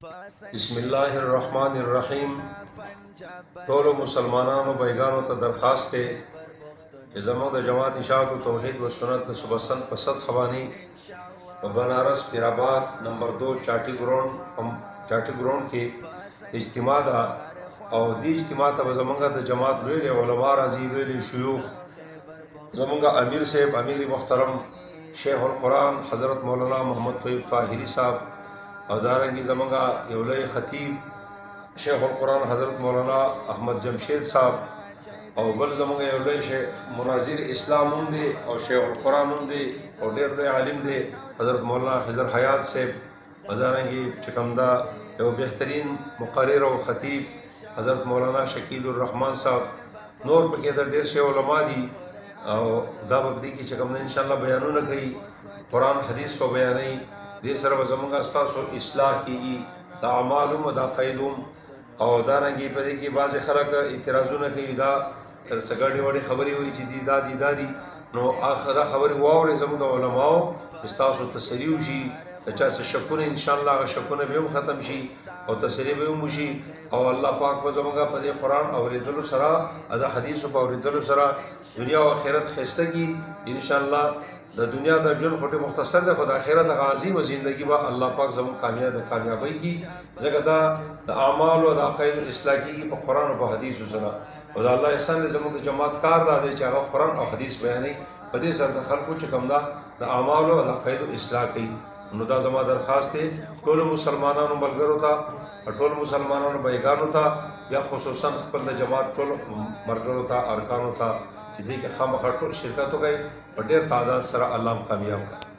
بسم الله الرحمن الرحیم. ټولو مسلمانانو بایګانو ته درخواست دی چې زموږ د جماعت اشاعت و توحید و سنت د صوبه سند په سطح باندې په بنارس پیرآباد نمبر 2 چاټي ګراوند کې اجتماع ده او دې اجتماع ته به زموږ د جماعت لوی علما راځي، لوی شيوخ، زموږ امیر صاحب، امیر محترم شیخ القرآن حضرت مولانا محمد طیب طاهری صاحب، او دارنګي زمونږ یو لوی خطیب شیخ القرآن حضرت مولانا احمد جمشید صاحب، او بل زمونږ یو لوی شیخ مناظر اسلام هم دی او شیخ القرآن هم دی او ډېر لوی عالم دی حضرت مولانا خضر حیات صاحب، او دارنګي چې کوم دا یو بهترین مقرر او خطیب حضرت مولانا شکیل الرحمن صاحب، نور پکې د ډېر شي علما دي او دا به دې کې چې کوم ان شاء الله بیانونه کوي، قرآن حدیث په بیانوي. دې سره به زموږ ستاسو اصلاح کېږي، د اعمالو او د عقایدو، او دارنګې په دې کې بعضې خلک اعتراضونه کوي، دا څه ګډې وډې خبرې وایي چې دا دي نو دا خبرې واورئ زموږ د علماو، ستاسو تسلي وشي، د چا څه شکونه انشاءالله هغه شکونه به هم ختم شي او تسلي به هم وشي، او الله پاک به زموږ په دې قرآن اورېدلو سره د حدیثو په اورېدلو سره دنیا او آخرت ښایسته کړي انشاءالله. د دنیا د ژوند خو ډېر مختصر دی، خو د آخرت هغه عظیمه زندګي به الله پاک زموږ کامیابی کړي، ځکه دا د اعمالو او د عقایدو اصلاح کېږي په قرآن او په حدیثو سره. او د الله احسان دی زموږ د جماعت کار دا دی چې هغه قرآن او حدیث بیانوي، په دې سره د خلکو چې کوم دا د اعمالو او د عقایدو اصلاح کوي. نو دا زما درخواست دی ټولو مسلمانانو ملګرو ته، ټولو مسلمانانو بایګانو ته، یا خصوصا خپل د جماعت ټولو ملګرو ته، ارکانو ته چې دې کې خامخا ټول شرکت وکړي، په ډېر تعداد سره الله کامیاب کړي.